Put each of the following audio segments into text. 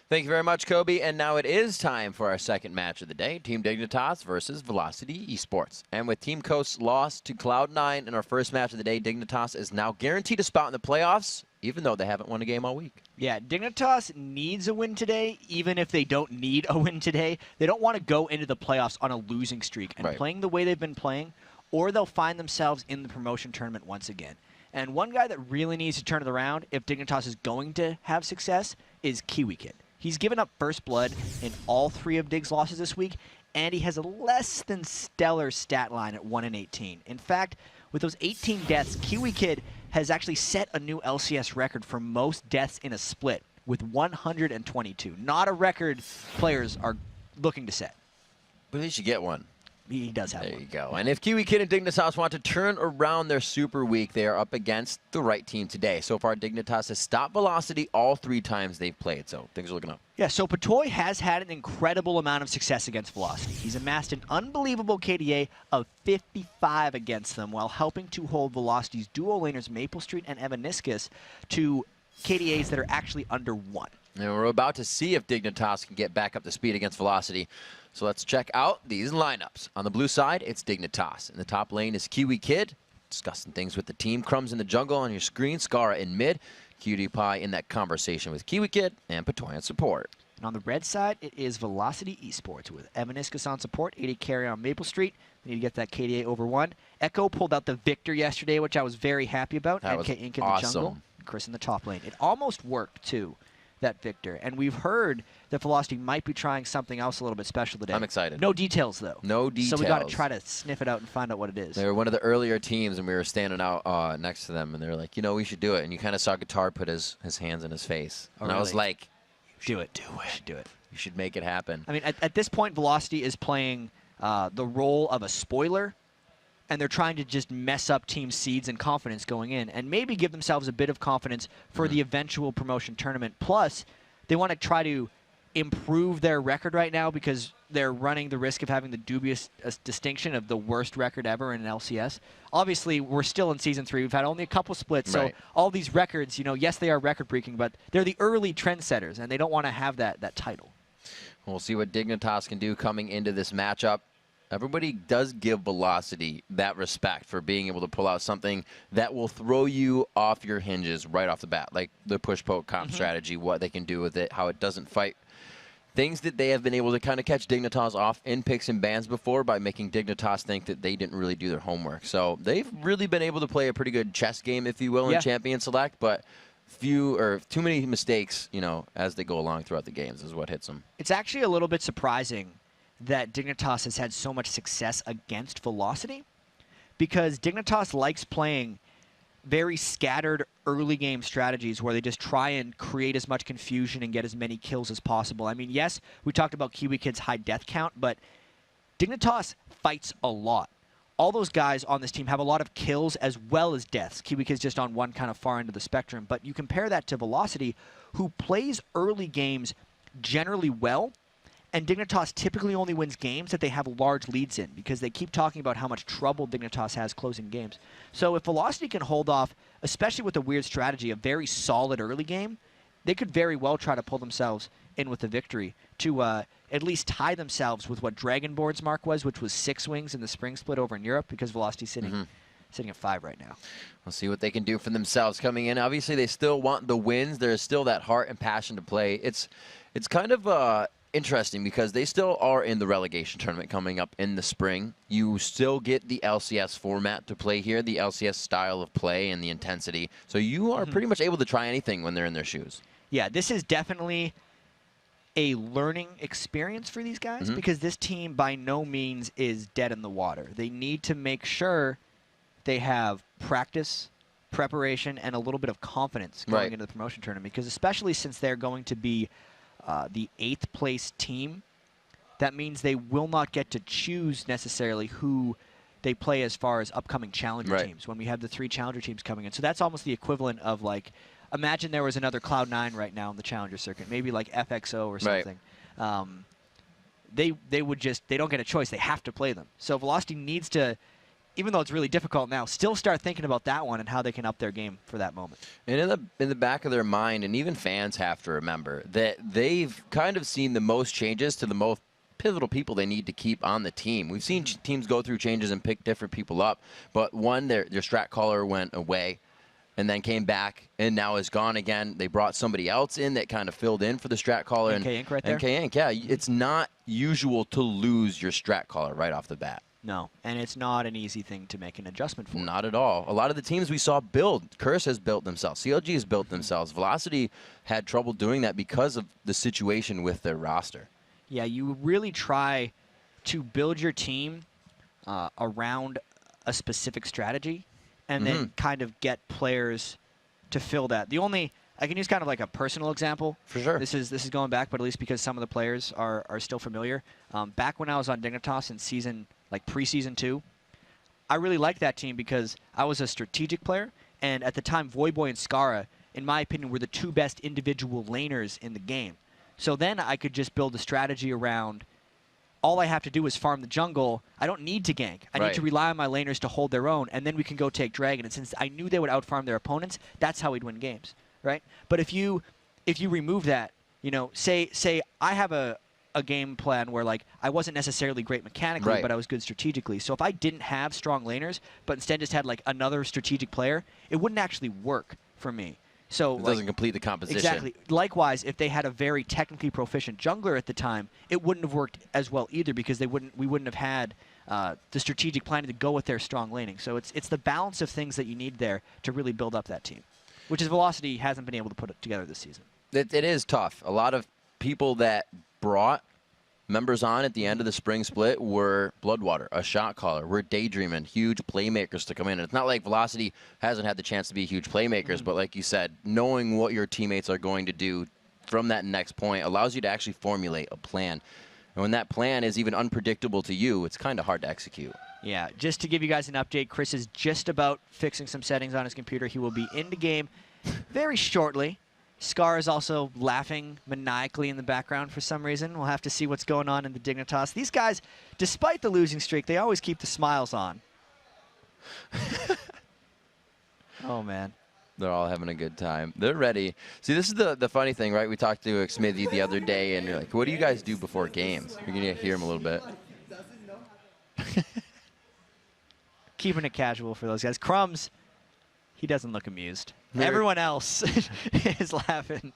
Thank you very much, Kobe. And now it is time for our second match of the day, Team Dignitas versus Velocity Esports. And with Team Coast's loss to Cloud9 in our first match of the day, Dignitas is now guaranteed a spot in the playoffs, even though they haven't won a game all week. Yeah, Dignitas needs a win today, even if they don't need a win today. They don't want to go into the playoffs on a losing streak. And playing the way they've been playing, or they'll find themselves in the promotion tournament once again. And one guy that really needs to turn it around if Dignitas is going to have success is Kiwi Kid. He's given up first blood in all 3 of Dig's losses this week, and he has a less than stellar stat line at 1-18. In fact, with those 18 deaths, Kiwi Kid has actually set a new LCS record for most deaths in a split with 122. Not a record players are looking to set. But he should get one. He does have one. There you go. And if Kiwi Kid and Dignitas want to turn around their super week, they are up against the right team today. So far, Dignitas has stopped Velocity all 3 times they've played, so things are looking up. Yeah, so Patoy has had an incredible amount of success against Velocity. He's amassed an unbelievable KDA of 55 against them while helping to hold Velocity's duo laners Maple Street and Evaniscus to KDAs that are actually under 1. And we're about to see if Dignitas can get back up to speed against Velocity. So let's check out these lineups. On the blue side, it's Dignitas. In the top lane is Kiwi Kid, discussing things with the team. Crumbs in the jungle on your screen, Scara in mid, Cutie Pie in that conversation with Kiwi Kid, and Patoy on support. And on the red side, it is Velocity Esports with Evaniscus on support, 80 carry on Maple Street. They need to get that KDA over 1. Echo pulled out the Victor yesterday, which I was very happy about. That NK was Inc in awesome. the jungle, Chris in the top lane. It almost worked, too, that Victor. And we've heard that Velocity might be trying something else a little bit special today. I'm excited. No details, though. No details. So we got to try to sniff it out and find out what it is. They were one of the earlier teams, and we were standing out next to them, and they were like, you know, we should do it. And you kind of saw Guitar put his hands in his face. Oh, and really? I was like, do it. Do it. Do it. You should make it happen. I mean, at this point, Velocity is playing the role of a spoiler, and they're trying to just mess up team seeds and confidence going in, and maybe give themselves a bit of confidence for the eventual promotion tournament. Plus, they want to try to improve their record right now because they're running the risk of having the dubious distinction of the worst record ever in an LCS. Obviously, we're still in Season 3. We've had only a couple splits, so all these records, you know, yes, they are record-breaking, but they're the early trendsetters, and they don't want to have that title. We'll see what Dignitas can do coming into this matchup. Everybody does give Velocity that respect for being able to pull out something that will throw you off your hinges right off the bat, like the push-poke comp strategy, what they can do with it, how it doesn't fight. Things that they have been able to kind of catch Dignitas off in picks and bans before by making Dignitas think that they didn't really do their homework. So they've really been able to play a pretty good chess game, if you will, in Champion Select, but too many mistakes, you know, as they go along throughout the games is what hits them. It's actually a little bit surprising that Dignitas has had so much success against Velocity, because Dignitas likes playing very scattered early game strategies where they just try and create as much confusion and get as many kills as possible. I mean, yes, we talked about Kiwi Kid's high death count, but Dignitas fights a lot. All those guys on this team have a lot of kills as well as deaths. Kiwi Kid's just on one kind of far end of the spectrum, but you compare that to Velocity, who plays early games generally well, and Dignitas typically only wins games that they have large leads in because they keep talking about how much trouble Dignitas has closing games. So if Velocity can hold off, especially with a weird strategy, a very solid early game, they could very well try to pull themselves in with a victory to at least tie themselves with what Dragonborn's mark was, which was 6 wings in the spring split over in Europe, because Velocity's sitting at 5 right now. We'll see what they can do for themselves coming in. Obviously, they still want the wins. There's still that heart and passion to play. It's kind of interesting because they still are in the relegation tournament coming up in the spring. You still get the LCS format to play here, the LCS style of play and the intensity. So you are pretty much able to try anything when they're in their shoes. Yeah, this is definitely a learning experience for these guys because this team by no means is dead in the water. They need to make sure they have practice, preparation, and a little bit of confidence going into the promotion tournament, because especially since they're going to be the 8th place team, that means they will not get to choose necessarily who they play as far as upcoming challenger teams when we have the 3 challenger teams coming in. So that's almost the equivalent of, like, imagine there was another Cloud9 right now in the challenger circuit, maybe like FXO or something. They don't get a choice. They have to play them. So Velocity needs to even though it's really difficult now, still start thinking about that one and how they can up their game for that moment. And in the back of their mind, and even fans have to remember that they've kind of seen the most changes to the most pivotal people they need to keep on the team. We've seen teams go through changes and pick different people up, but one, their strat caller went away and then came back and now is gone again. They brought somebody else in that kind of filled in for the strat caller. NK Inc. right there? NK Inc., yeah. It's not usual to lose your strat caller right off the bat. No, and it's not an easy thing to make an adjustment for. Not at all. A lot of the teams we saw build, Curse has built themselves, CLG has built themselves. Velocity had trouble doing that because of the situation with their roster. Yeah, you really try to build your team around a specific strategy and then kind of get players to fill that. I can use kind of like a personal example. For sure. This is going back, but at least because some of the players are still familiar. Back when I was on Dignitas in preseason 2, I really liked that team because I was a strategic player, and at the time, Voyboy and Skara, in my opinion, were the 2 best individual laners in the game. So then I could just build a strategy around all I have to do is farm the jungle. I don't need to gank. I need to rely on my laners to hold their own, and then we can go take Dragon. And since I knew they would outfarm their opponents, that's how we'd win games, right? But if you remove that, say I have a game plan where I wasn't necessarily great mechanically, but I was good strategically. So if I didn't have strong laners, but instead just had another strategic player, it wouldn't actually work for me. So it doesn't complete the composition. Exactly. Likewise, if they had a very technically proficient jungler at the time, it wouldn't have worked as well either because we wouldn't have had the strategic planning to go with their strong laning. So it's the balance of things that you need there to really build up that team, which is Velocity hasn't been able to put it together this season. It is tough. A lot of people that brought members on at the end of the spring split were Bloodwater, a shot caller. We're daydreaming, huge playmakers to come in. And it's not like Velocity hasn't had the chance to be huge playmakers, but like you said, knowing what your teammates are going to do from that next point allows you to actually formulate a plan. And when that plan is even unpredictable to you, it's kind of hard to execute. Yeah, just to give you guys an update, Chris is just about fixing some settings on his computer. He will be in the game very shortly. Scar is also laughing maniacally in the background for some reason. We'll have to see what's going on in the Dignitas. These guys, despite the losing streak, they always keep the smiles on. Oh, man. They're all having a good time. They're ready. See, this is the funny thing, right? We talked to Smithy the other day, and you're like, what do you guys do before games? You're going to hear him a little bit. Keeping it casual for those guys. Crumbs, he doesn't look amused. Everyone else is laughing.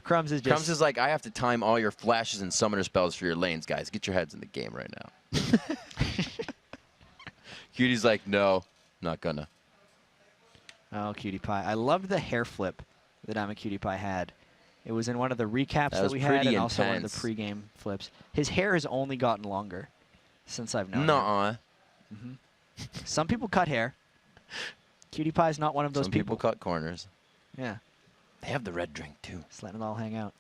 Crumbs is like, I have to time all your flashes and summoner spells for your lanes, guys. Get your heads in the game right now. Cutie's like, no, not gonna. Oh, Cutie Pie. I loved the hair flip that I'm a Cutie Pie had. It was in one of the recaps that we had and also one of the pregame flips. His hair has only gotten longer since I've known him. Nuh-uh. Some people cut hair. Cutie Pie is not one of those people. Some people cut corners. Yeah. They have the red drink, too. Just letting it all hang out.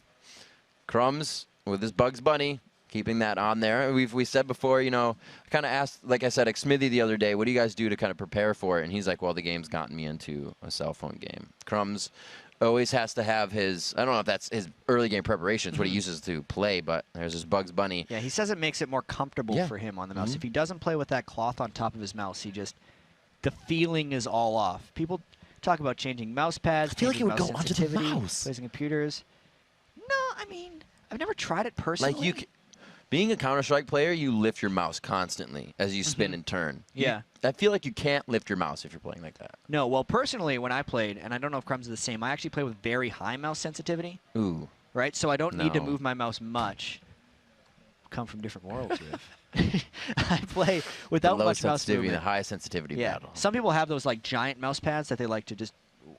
Crumbs with his Bugs Bunny, keeping that on there. We said before, I kind of asked, like I said, Smithy the other day, what do you guys do to kind of prepare for it? And he's like, well, the game's gotten me into a cell phone game. Crumbs always has to have his, I don't know if that's his early game preparation. It's what he uses to play, but there's his Bugs Bunny. Yeah, he says it makes it more comfortable for him on the mouse. If he doesn't play with that cloth on top of his mouse, the feeling is all off. People talk about changing mouse pads. I feel like it would go onto the mouse. Placing computers. No, I mean, I've never tried it personally. Like being a Counter-Strike player, you lift your mouse constantly as you spin and turn. Yeah. I feel like you can't lift your mouse if you're playing like that. No, well, personally, when I played, and I don't know if Crumbs is the same, I actually play with very high mouse sensitivity. Ooh. Right? So I don't need to move my mouse much. Come from different worlds, I play without much mouse movement. The high sensitivity battle. Some people have those giant mouse pads that they like to just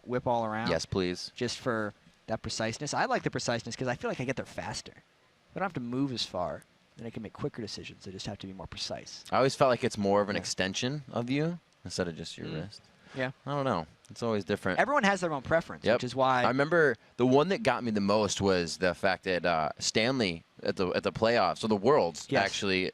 whip all around. Yes, please. Just for that preciseness. I like the preciseness because I feel like I get there faster. I don't have to move as far. Then I can make quicker decisions. I just have to be more precise. I always felt like it's more of an extension of you instead of just your wrist. Yeah. I don't know. It's always different. Everyone has their own preference, which is why. I remember the one that got me the most was the fact that Stanley at the playoffs, so the Worlds actually,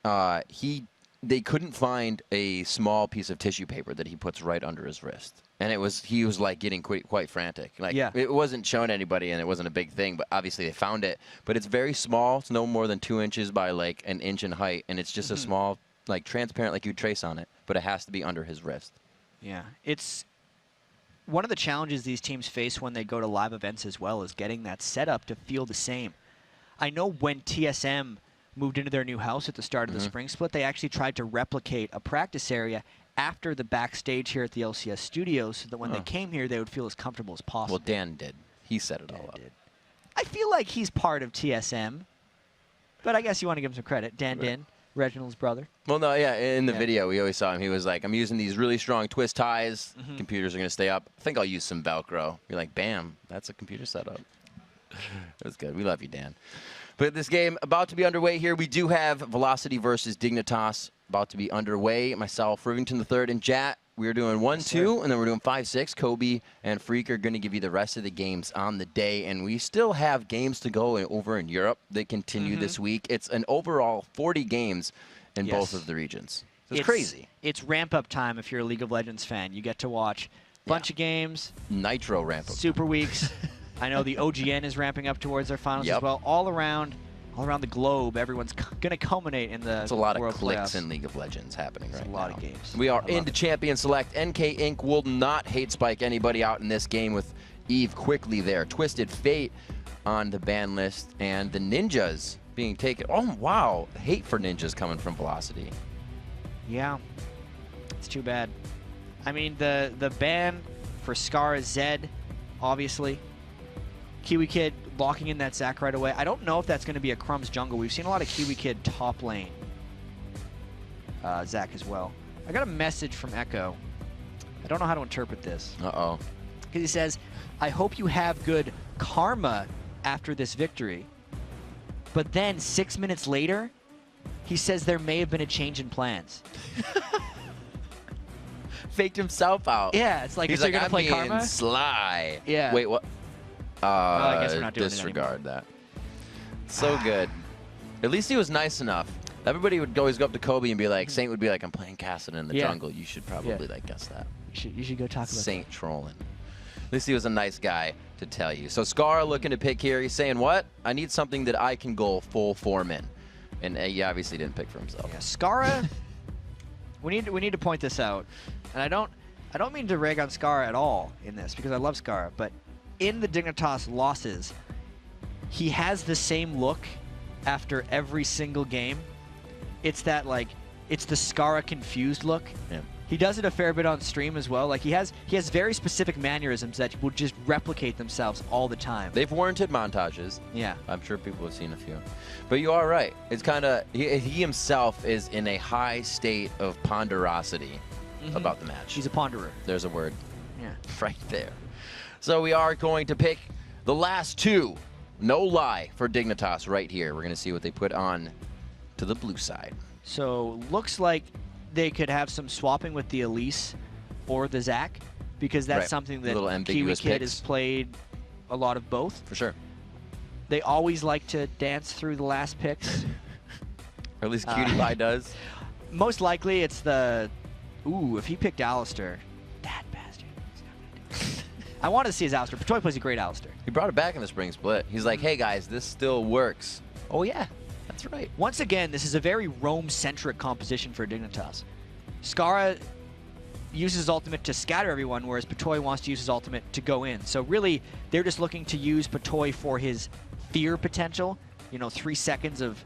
they couldn't find a small piece of tissue paper that he puts right under his wrist. And he was like getting quite frantic. It wasn't shown to anybody and it wasn't a big thing, but obviously they found it. But it's very small. It's no more than 2 inches by an inch in height. And it's just a small like transparent like you trace on it, but it has to be under his wrist. Yeah, it's one of the challenges these teams face when they go to live events as well is getting that setup to feel the same. I know when TSM moved into their new house at the start of the spring split, they actually tried to replicate a practice area after the backstage here at the LCS studios so that when they came here, they would feel as comfortable as possible. Well, Dan did. He set it all up. I feel like he's part of TSM, but I guess you want to give him some credit. Dan Din, Reginald's brother. Well, no, yeah, in the video, we always saw him. He was like, I'm using these really strong twist ties. Computers are going to stay up. I think I'll use some Velcro. You're like, bam, that's a computer setup. It was good. We love you, Dan. But this game about to be underway here. We do have Velocity versus Dignitas about to be underway. Myself, Rivington III, and Jat. We're doing 1-2, and then we're doing 5-6. Kobe and Freak are going to give you the rest of the games on the day. And we still have games to go over in Europe that continue this week. It's an overall 40 games in both of the regions. So it's crazy. It's ramp-up time if you're a League of Legends fan. You get to watch a bunch of games. Nitro ramp-up. Super weeks. I know the OGN is ramping up towards their finals as well. All around the globe, everyone's going to culminate in the It's a lot World of clicks playoffs. in League of Legends happening right now. A lot of games. We are into Champion Select. NK Inc. will not hate spike anybody out in this game with Eve quickly there. Twisted Fate on the ban list, and the Ninjas being taken. Oh, wow. Hate for Ninjas coming from Velocity. Yeah. It's too bad. I mean, the ban for Scar Zed, obviously. Kiwi Kid locking in that Zac right away. I don't know if that's going to be a Crumbs jungle. We've seen a lot of Kiwi Kid top lane Zac as well. I got a message from Echo. I don't know how to interpret this. Uh-oh. Because he says, I hope you have good karma after this victory. But then 6 minutes later, he says there may have been a change in plans. Faked himself out. Yeah, it's like, he's so like, you're going to play being karma? sly. Yeah. Wait, what? I guess we're not doing disregard that. So good. At least he was nice enough. Everybody would always go up to Kobe and be like, Saint would be like, I'm playing Cassidy in the jungle. You should probably like guess that. You should go talk about Saint trolling. At least he was a nice guy to tell you. So Scar looking to pick here. He's saying, what? I need something that I can go full form in. And he obviously didn't pick for himself. Yeah, Skara, we need to point this out. And I don't mean to rag on Skara at all in this because I love Skara, but in the Dignitas losses, he has the same look after every single game. It's that, like, it's the Skara confused look. Yeah. He does it a fair bit on stream as well. Like, he has very specific mannerisms that will just replicate themselves all the time. They've warranted montages. Yeah. I'm sure people have seen a few. But you are right. It's kind of, he himself is in a high state of ponderosity about the match. He's a ponderer. There's a word. Yeah. Right there. So we are going to pick the last two. No lie for Dignitas right here. We're going to see what they put on to the blue side. So looks like they could have some swapping with the Elise or the Zac because that's something that Kiwi Kid has played a lot of both. For sure. They always like to dance through the last picks. Or at least Cutie Pie does. Most likely it's the... Ooh, if he picked Alistair, that bastard. I want to see his Alistair. Patoy plays a great Alistair. He brought it back in the spring split. He's like, hey guys, this still works. Oh yeah, that's right. Once again, this is a very Roam-centric composition for Dignitas. Skara uses his ultimate to scatter everyone, whereas Patoy wants to use his ultimate to go in. So really, they're just looking to use Patoy for his fear potential. You know, 3 seconds of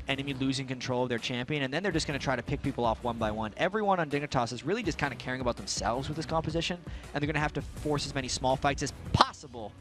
enemy losing control of their champion, and then they're just going to try to pick people off one by one. Everyone on Dignitas is really just kind of caring about themselves with this composition, and they're going to have to force as many small fights as possible.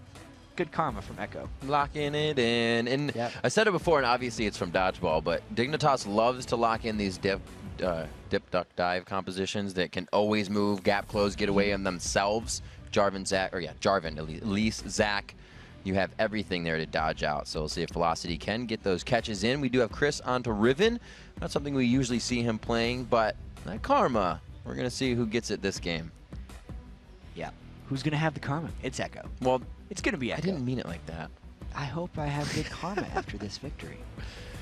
Good karma from Echo. Locking it in. And I said it before, and obviously it's from Dodgeball, but Dignitas loves to lock in these dip, duck, dive compositions that can always move, gap close, get away on themselves. Jarvan, Zac, or Jarvan, Elise, Zac. You have everything there to dodge out. So we'll see if Velocity can get those catches in. We do have Chris onto Riven. Not something we usually see him playing, but that karma, we're going to see who gets it this game. Yeah. Who's going to have the karma? It's Echo. Well, it's going to be Echo. I didn't mean it like that. I hope I have good karma after this victory.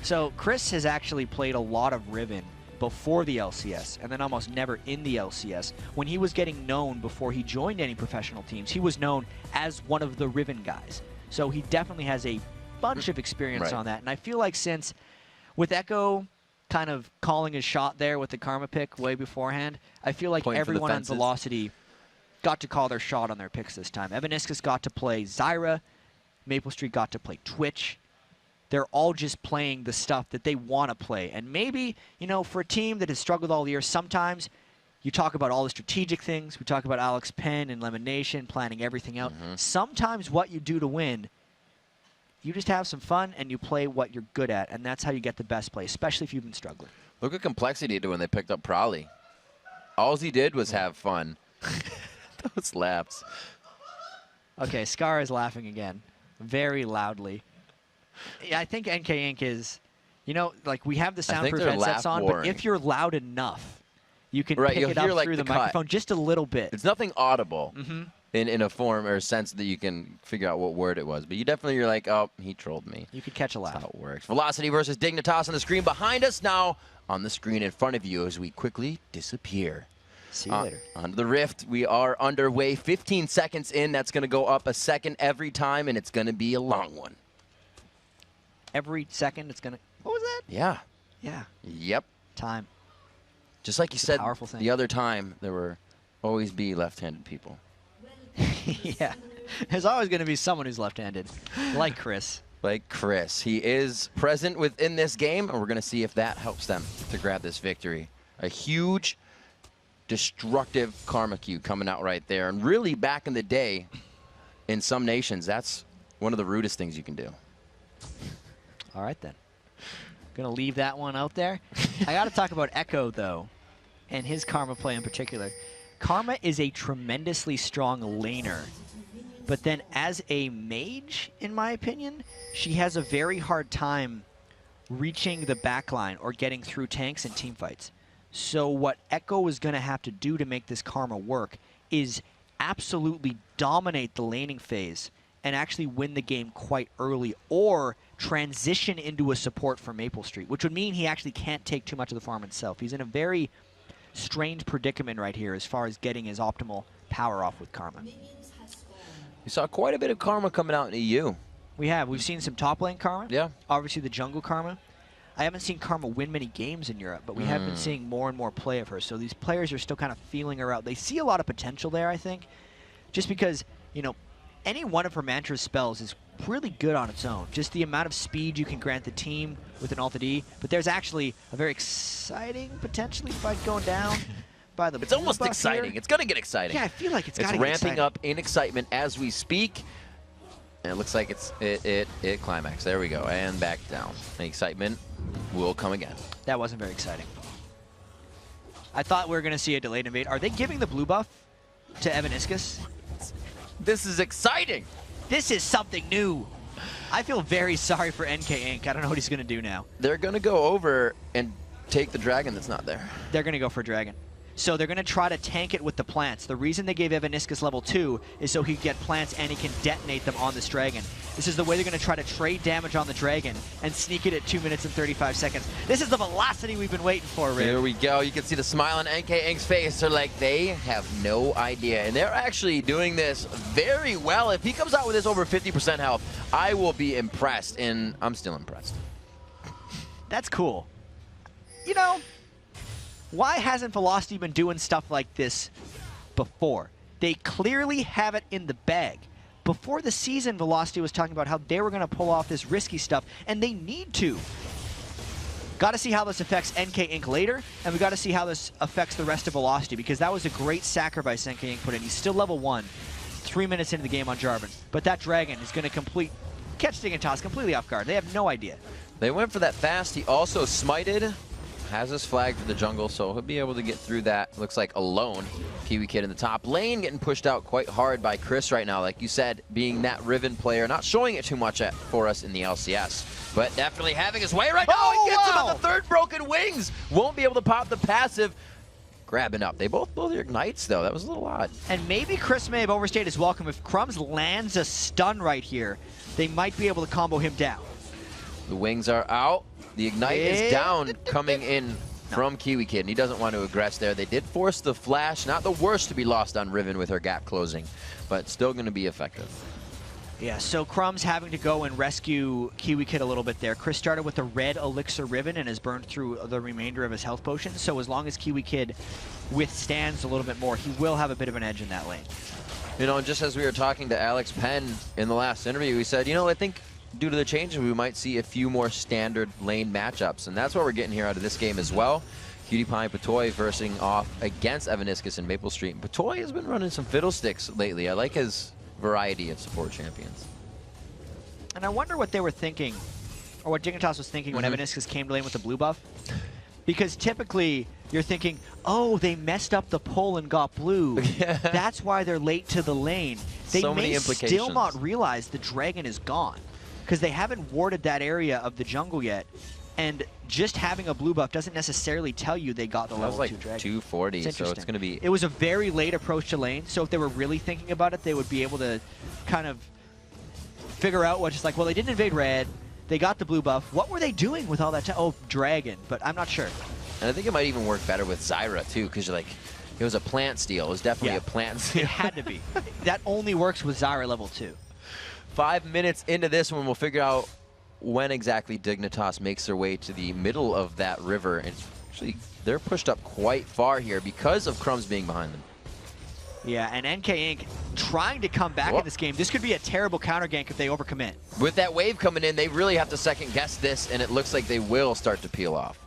So Chris has actually played a lot of Riven before the LCS, and then almost never in the LCS. When he was getting known before he joined any professional teams, he was known as one of the Riven guys. So he definitely has a bunch of experience on that. And I feel like since with Echo kind of calling his shot there with the Karma pick way beforehand. I feel like Pointing for the everyone on fences. Velocity got to call their shot on their picks this time. Evaniscus got to play Zyra. Maple Street got to play Twitch. They're all just playing the stuff that they want to play. And maybe, you know, for a team that has struggled all year, sometimes you talk about all the strategic things. We talk about Alex Penn and Lemon Nation planning everything out. Sometimes what you do to win, you just have some fun and you play what you're good at. And that's how you get the best play, especially if you've been struggling. Look at Complexity when they picked up Prolly. All he did was have fun. Those laps. Okay, Scar is laughing again, very loudly. Yeah, I think NK Inc. is, you know, like we have the soundproof headsets on, but if you're loud enough, you can pick it up through the microphone just a little bit. It's nothing audible in a form or sense that you can figure out what word it was. But you definitely, you're like, oh, he trolled me. You could catch a laugh. That's how it works. Velocity versus Dignitas on the screen behind us, now on the screen in front of you as we quickly disappear. See you later. On the Rift, we are underway. 15 seconds in. That's going to go up a second every time, and it's going to be a long one. Every second it's going to... What was that? Yeah. Yeah. Yep. Time. Just like you said powerful thing. the other time, there will always be left-handed people. Yeah. There's always going to be someone who's left-handed, like Chris. Like Chris. He is present within this game, and we're going to see if that helps them to grab this victory. A huge, destructive Karma Q coming out right there. And really, back in the day, in some nations, that's one of the rudest things you can do. All right, then. Going to leave that one out there. I got to talk about Echo, though, and his Karma play in particular. Karma is a tremendously strong laner, but then as a mage, in my opinion, she has a very hard time reaching the backline or getting through tanks and teamfights. So what Echo is going to have to do to make this Karma work is absolutely dominate the laning phase and actually win the game quite early, or transition into a support for Maple Street, which would mean he actually can't take too much of the farm himself. He's in a very strange predicament right here as far as getting his optimal power off with Karma. You saw quite a bit of Karma coming out in EU. We've seen some top lane Karma. Yeah. Obviously the jungle Karma. I haven't seen Karma win many games in Europe, but we have been seeing more and more play of her. So these players are still kind of feeling her out. They see a lot of potential there, I think, just because, you know, any one of her Mantra's spells is really good on its own. Just the amount of speed you can grant the team with an Alt D. But there's actually a very exciting, potentially, fight going down by the... It's almost exciting. Here. It's going to get exciting. Yeah, I feel like it's got to get ramping exciting. up in excitement as we speak. And it looks like it climaxed. There we go. And back down. The excitement will come again. That wasn't very exciting. I thought we were going to see a delayed invade. Are they giving the blue buff to Evaniscus? This is exciting. This is something new. I feel very sorry for NK Inc. I don't know what he's going to do now. They're going to go over and take the dragon that's not there. They're going to go for Dragon. So they're going to try to tank it with the plants. The reason they gave Evaniscus level 2 is so he can get plants and he can detonate them on this dragon. This is the way they're going to try to trade damage on the dragon and sneak it at 2 minutes and 35 seconds. This is the velocity we've been waiting for, Rick. Here we go. You can see the smile on NK Inc.'s face. They're like, they have no idea. And they're actually doing this very well. If he comes out with this over 50% health, I will be impressed. And I'm still impressed. That's cool. You know, why hasn't Velocity been doing stuff like this before? They clearly have it in the bag. Before the season, Velocity was talking about how they were going to pull off this risky stuff, and they need to. Got to see how this affects NK Inc. later, and we got to see how this affects the rest of Velocity, because that was a great sacrifice NK Inc. put in. He's still level 1, 3 minutes into the game on Jarvan, but that dragon is going to catch Dignitas completely off guard. They have no idea. They went for that fast. He also smited. Has his flag for the jungle, so he'll be able to get through that, looks like, alone. Kiwi Kid in the top lane, getting pushed out quite hard by Chris right now. Like you said, being that Riven player, not showing it too much for us in the LCS, but definitely having his way right now. He gets him on the third broken wings. Won't be able to pop the passive. Grabbing up. They both your ignites, though. That was a little odd. And maybe Chris may have overstayed his welcome. If Crumbs lands a stun right here, they might be able to combo him down. The wings are out. The Ignite is down, coming in from Kiwi Kid, and he doesn't want to aggress there. They did force the flash. Not the worst to be lost on Riven with her gap closing, but still going to be effective. Yeah, so Crumb's having to go and rescue Kiwi Kid a little bit there. Chris started with a red Elixir Ribbon and has burned through the remainder of his health potions, so as long as Kiwi Kid withstands a little bit more, he will have a bit of an edge in that lane. You know, just as we were talking to Alex Penn in the last interview, we said, you know, I think due to the changes, we might see a few more standard lane matchups, and that's what we're getting here out of this game as well. Cutie Pie and Patoy versing off against Evaniscus and Maple Street. And Patoy has been running some fiddlesticks lately. I like his variety of support champions. And I wonder what they were thinking, or what Dignitas was thinking when Evaniscus came to lane with the blue buff. Because typically, you're thinking, oh, they messed up the pull and got blue. Yeah. That's why they're late to the lane. They So many may implications. still not realize the dragon is gone, because they haven't warded that area of the jungle yet. And just having a blue buff doesn't necessarily tell you they got the That level was 2 like dragon. 240, so it's going to be... It was a very late approach to lane, so if they were really thinking about it, they would be able to kind of figure out what, just like, well, they didn't invade red, they got the blue buff. What were they doing with all that time? Oh, dragon, but I'm not sure. And I think it might even work better with Zyra, too, because you're like, it was a plant steal. It was definitely a plant steal. It had to be. That only works with Zyra level 2. 5 minutes into this one, we'll figure out when exactly Dignitas makes their way to the middle of that river. And actually, they're pushed up quite far here because of Crumbs being behind them. Yeah, and NK Inc. trying to come back in this game. This could be a terrible counter gank if they overcommit. With that wave coming in, they really have to second guess this, and it looks like they will start to peel off.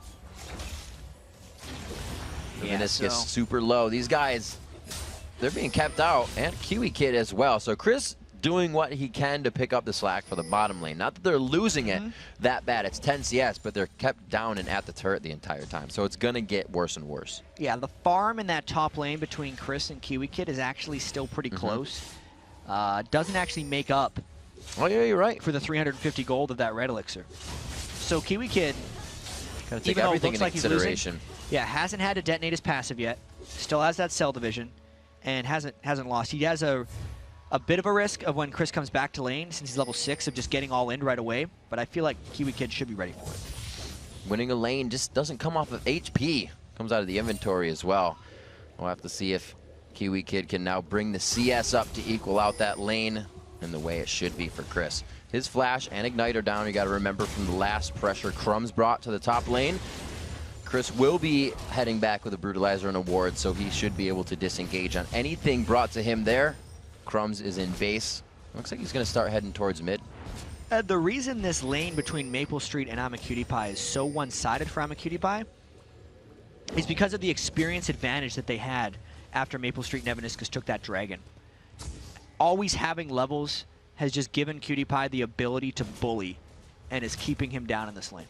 Yeah, Meniscus super low. These guys, they're being kept out, and Kiwi Kid as well. So Chris doing what he can to pick up the slack for the bottom lane. Not that they're losing it that bad. It's 10 CS, but they're kept down and at the turret the entire time. So it's going to get worse and worse. Yeah, the farm in that top lane between Chris and Kiwi Kid is actually still pretty close. Doesn't actually make up Oh, yeah, you're right. for the 350 gold of that red elixir. So Kiwi Kid, Gotta take even though it everything looks into like he's losing, consideration. yeah, hasn't had to detonate his passive yet. Still has that cell division, and hasn't lost. He has a bit of a risk of when Chris comes back to lane, since he's level 6, of just getting all in right away. But I feel like Kiwi Kid should be ready for it. Winning a lane just doesn't come off of HP. Comes out of the inventory as well. We'll have to see if Kiwi Kid can now bring the CS up to equal out that lane in the way it should be for Chris. His flash and ignite are down. You got to remember from the last pressure Crumbs brought to the top lane. Chris will be heading back with a Brutalizer and a ward, so he should be able to disengage on anything brought to him there. Crumbs is in base. Looks like he's going to start heading towards mid. The reason this lane between Maple Street and I'm a Cutie Pie is so one-sided for I'm a Cutie Pie is because of the experience advantage that they had after Maple Street and Evaniscus took that dragon. Always having levels has just given Cutie Pie the ability to bully and is keeping him down in this lane.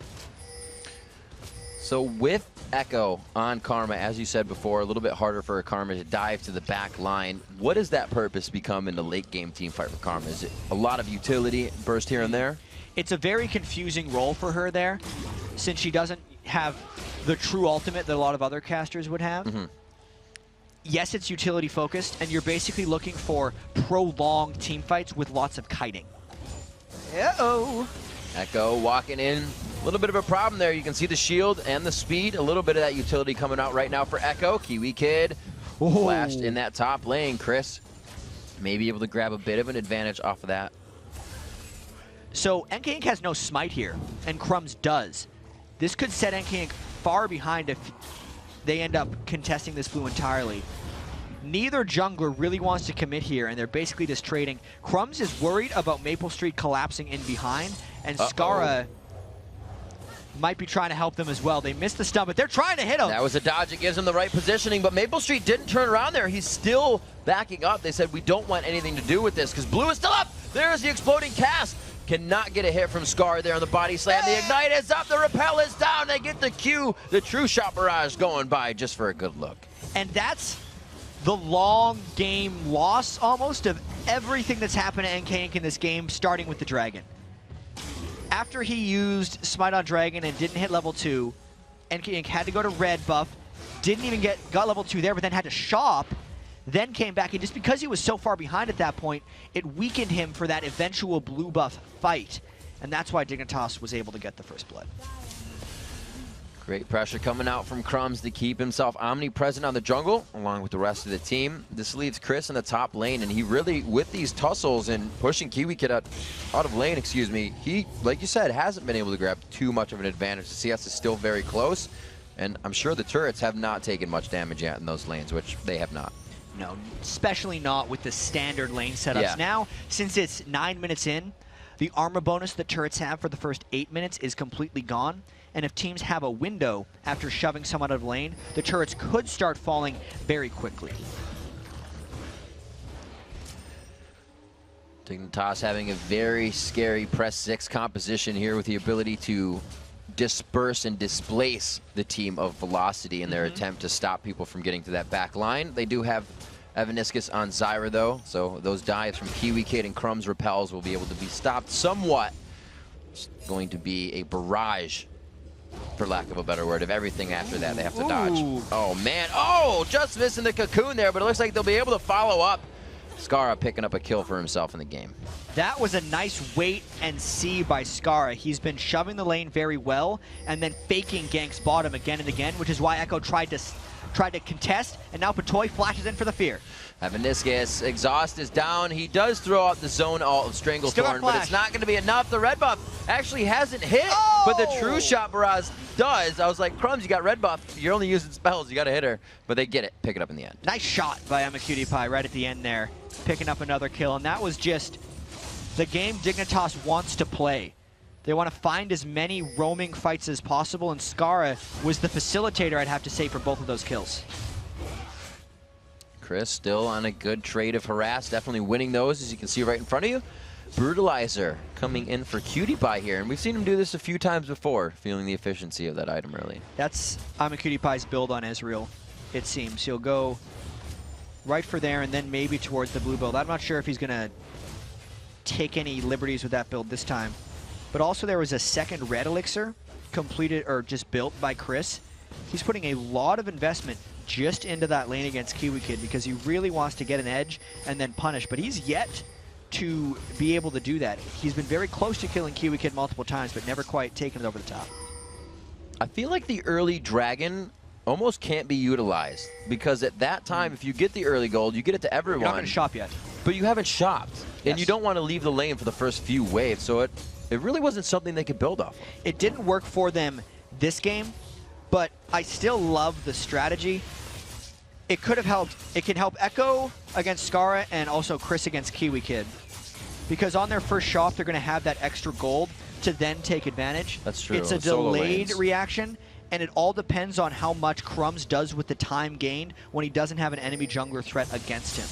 So with Echo on Karma, as you said before, a little bit harder for Karma to dive to the back line. What does that purpose become in the late game team fight for Karma? Is it a lot of utility, burst here and there? It's a very confusing role for her there, since she doesn't have the true ultimate that a lot of other casters would have. Yes, it's utility focused, and you're basically looking for prolonged team fights with lots of kiting. Uh-oh. Echo walking in. A little bit of a problem there. You can see the shield and the speed. A little bit of that utility coming out right now for Echo. Kiwi Kid flashed in that top lane. Chris may be able to grab a bit of an advantage off of that. So NK Inc. has no smite here, and Crumbs does. This could set NK Inc. far behind if they end up contesting this blue entirely. Neither jungler really wants to commit here, and they're basically just trading. Crumbs is worried about Maple Street collapsing in behind, and Skara might be trying to help them as well. They missed the stun, but they're trying to hit him. That was a dodge. It gives him the right positioning, but Maple Street didn't turn around there. He's still backing up. They said, we don't want anything to do with this, because blue is still up. There's the exploding cast. Cannot get a hit from Scar there on the body slam. The ignite is up. The repel is down. They get the Q. The true shot barrage going by just for a good look. And that's the long game loss almost of everything that's happened to NK Inc. in this game, starting with the dragon. After he used Smite on Dragon and didn't hit level 2, NK Inc. had to go to red buff, didn't even got level 2 there, but then had to shop, then came back, and just because he was so far behind at that point, it weakened him for that eventual blue buff fight, and that's why Dignitas was able to get the first blood. Great pressure coming out from Crumbs to keep himself omnipresent on the jungle, along with the rest of the team. This leaves Chris in the top lane, and he really, with these tussles and pushing Kiwi Kid out of lane, excuse me, he, like you said, hasn't been able to grab too much of an advantage. The CS is still very close, and I'm sure the turrets have not taken much damage yet in those lanes, which they have not. No, especially not with the standard lane setups. Yeah. Now, since it's 9 minutes in, the armor bonus that turrets have for the first 8 minutes is completely gone. And if teams have a window after shoving someone out of lane, the turrets could start falling very quickly. Dignitas having a very scary press 6 composition here with the ability to disperse and displace the team of Velocity in their attempt to stop people from getting to that back line. They do have Evaniscus on Zyra though, so those dives from Kiwi Kid and Crumbs repels will be able to be stopped somewhat. It's going to be a barrage, for lack of a better word, of everything after that they have to dodge. Oh man, oh, just missing the cocoon there, but it looks like they'll be able to follow up. Skara picking up a kill for himself in the game. That was a nice wait and see by Skara. He's been shoving the lane very well and then faking Gank's bottom again and again, which is why Echo tried to contest, and now Patoy flashes in for the fear. Evaniscus, exhaust is down. He does throw out the zone alt of Stranglethorn, but it's not going to be enough. The red buff actually hasn't hit, but the true shot barrage does. I was like, Crumbs, you got red buff. You're only using spells. You got to hit her, but they get it. Pick it up in the end. Nice shot by Untitled right at the end there, picking up another kill, and that was just the game Dignitas wants to play. They want to find as many roaming fights as possible, and Skara was the facilitator, I'd have to say, for both of those kills. Chris still on a good trade of harass, definitely winning those, as you can see right in front of you. Brutalizer coming in for Cutie Pie here, and we've seen him do this a few times before, feeling the efficiency of that item early. That's Cutie Pie's build on Ezreal, it seems. He'll go right for there and then maybe towards the blue build. I'm not sure if he's going to take any liberties with that build this time. But also there was a second red elixir completed or just built by Chris. He's putting a lot of investment just into that lane against Kiwi Kid because he really wants to get an edge and then punish, but he's yet to be able to do that. He's been very close to killing Kiwi Kid multiple times, but never quite taken it over the top. I feel like the early dragon almost can't be utilized because at that time, if you get the early gold, you get it to everyone. You're not going to shop yet. But you haven't shopped, and you don't want to leave the lane for the first few waves, so it really wasn't something they could build off of. It didn't work for them this game, but I still love the strategy. It could have helped. It can help Echo against Skara and also Chris against Kiwi Kid. Because on their first shop, they're going to have that extra gold to then take advantage. That's true. It's a delayed reaction, and it all depends on how much Crumbs does with the time gained when he doesn't have an enemy jungler threat against him.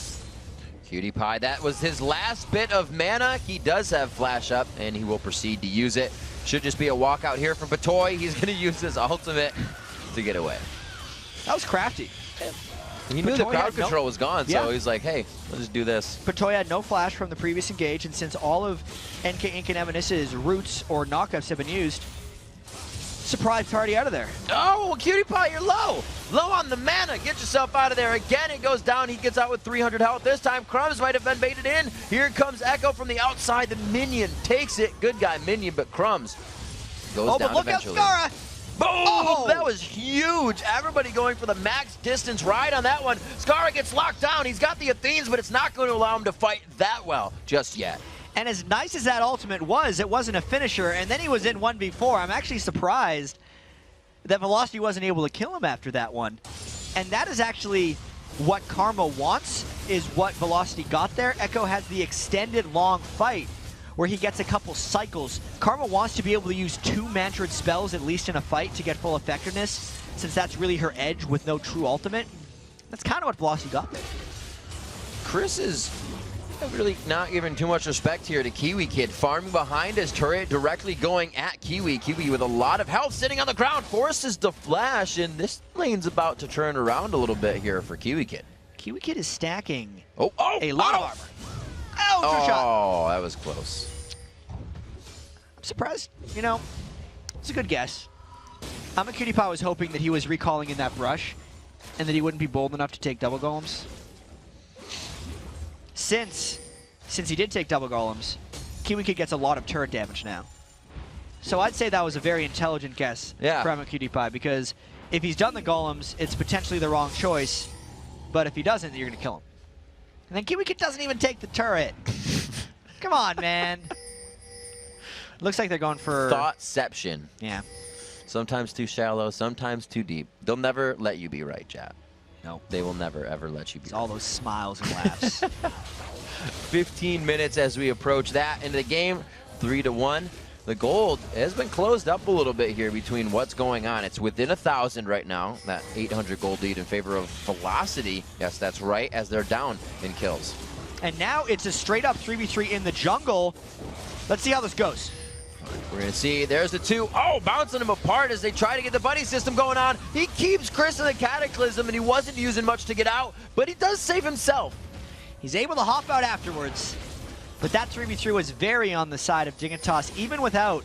Cutie Pie, that was his last bit of mana. He does have flash up, and he will proceed to use it. Should just be a walkout here from Patoy. He's going to use his ultimate to get away. That was crafty. He knew the crowd control was gone, so he's like, hey, let's just do this. Patoy had no flash from the previous engage, and since all of NK Inc. and Evaniscus' roots or knockups have been used, surprise party out of there. Oh, Cutie Pie, you're low. Low on the mana. Get yourself out of there. Again, it goes down. He gets out with 300 health. This time, Crumbs might have been baited in. Here comes Echo from the outside. The minion takes it. Good guy, minion, but Crumbs goes down eventually. Look out, Skara! Boom! Oh, that was huge. Everybody going for the max distance ride on that one. Skara gets locked down. He's got the Athenes, but it's not going to allow him to fight that well just yet. And as nice as that ultimate was, it wasn't a finisher, and then he was in 1v4. I'm actually surprised that Velocity wasn't able to kill him after that one. And that is actually what Karma wants, is what Velocity got there. Echo has the extended long fight where he gets a couple cycles. Karma wants to be able to use 2 Mantrid spells at least in a fight to get full effectiveness, since that's really her edge with no true ultimate. That's kind of what Velocity got there. Chris is really not giving too much respect here to Kiwi Kid. Farming behind his turret, directly going at Kiwi. Kiwi with a lot of health sitting on the ground, forces the flash, and this lane's about to turn around a little bit here for Kiwi Kid. Kiwi Kid is stacking a lot of armor. Ultra shot. Oh, that was close. I'm surprised. You know, it's a good guess. Cutie Pie was hoping that he was recalling in that brush and that he wouldn't be bold enough to take double golems. Since he did take double golems, Kiwi Kid gets a lot of turret damage now. So I'd say that was a very intelligent guess from QT because if he's done the golems, it's potentially the wrong choice. But if he doesn't, you're going to kill him. And then KiwiKid doesn't even take the turret. Come on, man. Looks like they're going for... Thoughtception. Yeah. Sometimes too shallow, sometimes too deep. They'll never let you be right, chat. No. They will never, ever let you be It's right. all those smiles and laughs. 15 minutes as we approach that into the game. 3-1. The gold has been closed up a little bit here between what's going on. It's within 1,000 right now, that 800 gold lead in favor of Velocity. Yes, that's right, as they're down in kills. And now it's a straight-up 3v3 in the jungle. Let's see how this goes. We're going to see, there's the two. Oh, bouncing them apart as they try to get the buddy system going on. He keeps Chris in the Cataclysm, and he wasn't using much to get out, but he does save himself. He's able to hop out afterwards. But that 3v3 was very on the side of Dignitas, even without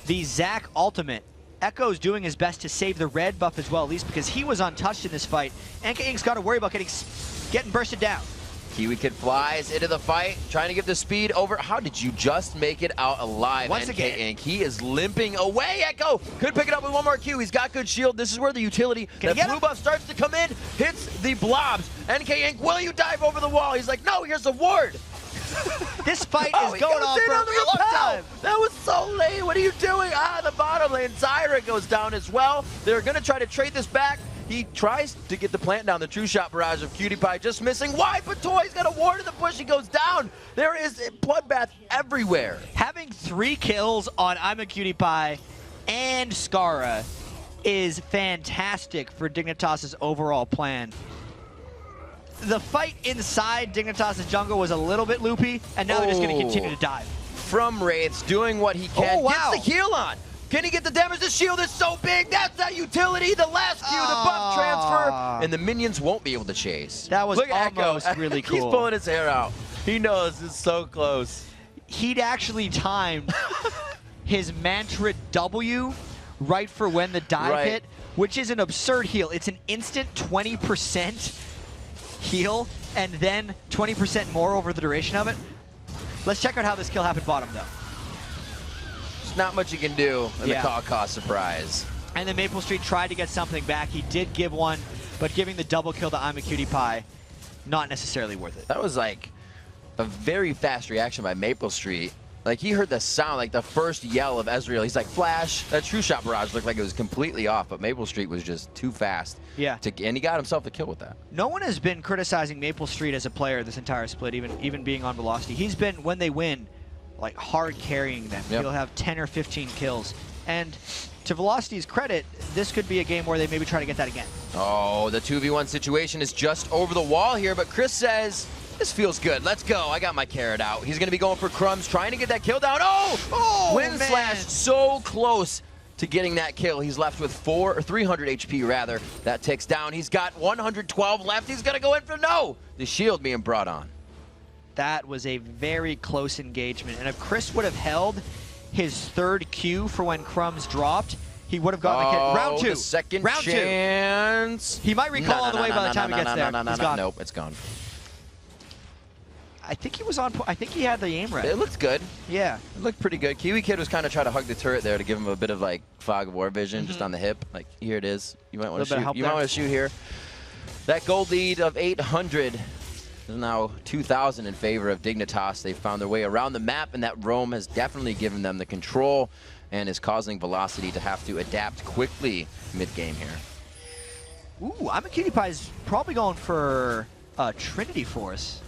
the Zac ultimate. Echo's doing his best to save the red buff as well, at least because he was untouched in this fight. NKink's got to worry about getting bursted down. KiwiKid flies into the fight, trying to get the speed over. How did you just make it out alive, Once again. NKink? He is limping away. Echo could pick it up with one more Q. He's got good shield. This is where the utility, that blue buff starts to come in, hits the blobs. NKink, will you dive over the wall? He's like, no, here's the ward. This fight is going on for a real long time. That was so late. What are you doing? The bottom lane. Zyra goes down as well. They're going to try to trade this back. He tries to get the plant down. The true shot barrage of QT just missing. Wide, but Toy's got a ward in the bush. He goes down. There is a bloodbath everywhere. Having 3 kills on I'm a QT and Skara is fantastic for Dignitas' overall plan. The fight inside Dignitas' jungle was a little bit loopy, and now they're just going to continue to dive. From Wraiths, doing what he can. Oh, wow. Gets the heal on. Can he get the damage? The shield is so big. That's that utility. The last Q, the buff transfer. And the minions won't be able to chase. That was Look at almost Echo. really cool. He's pulling his hair out. He knows it's so close. He'd actually timed his mantra W right for when the dive hit, which is an absurd heal. It's an instant 20% heal and then 20% more over the duration of it. Let's check out how this kill happened bottom, though. There's not much you can do in the cost surprise. And then Maple Street tried to get something back. He did give one, but giving the double kill to I'm a QT, not necessarily worth it. That was like a very fast reaction by Maple Street. Like, he heard the sound, like the first yell of Ezreal. He's like, flash. That true shot barrage looked like it was completely off, but Maple Street was just too fast. Yeah. And he got himself a kill with that. No one has been criticizing Maple Street as a player this entire split, even being on Velocity. He's been, when they win, like hard carrying them. He'll have 10 or 15 kills. And to Velocity's credit, this could be a game where they maybe try to get that again. Oh, the 2v1 situation is just over the wall here, but Chris says, this feels good. Let's go. I got my carrot out. He's going to be going for crumbs, trying to get that kill down. Oh! Wind Slash so close to getting that kill. He's left with 300 HP rather. That ticks down. He's got 112 left. He's going to go in for the shield being brought on. That was a very close engagement. And if Chris would have held his third Q for when crumbs dropped, he would have gotten the kill. Round 2. The second Round chance. 2. He might recall all the way by the time he gets there. He's gone. Nope, it's gone. I think he was on. I think he had the aim right. It looked good. Yeah. It looked pretty good. KiwiKid was kind of trying to hug the turret there to give him a bit of like fog of war vision just on the hip. Like, here it is. You might want to shoot. You might want to shoot here. That gold lead of 800 is now 2,000 in favor of Dignitas. They've found their way around the map, and that roam has definitely given them the control and is causing Velocity to have to adapt quickly mid-game here. Ooh, I'm a QT is probably going for Trinity Force.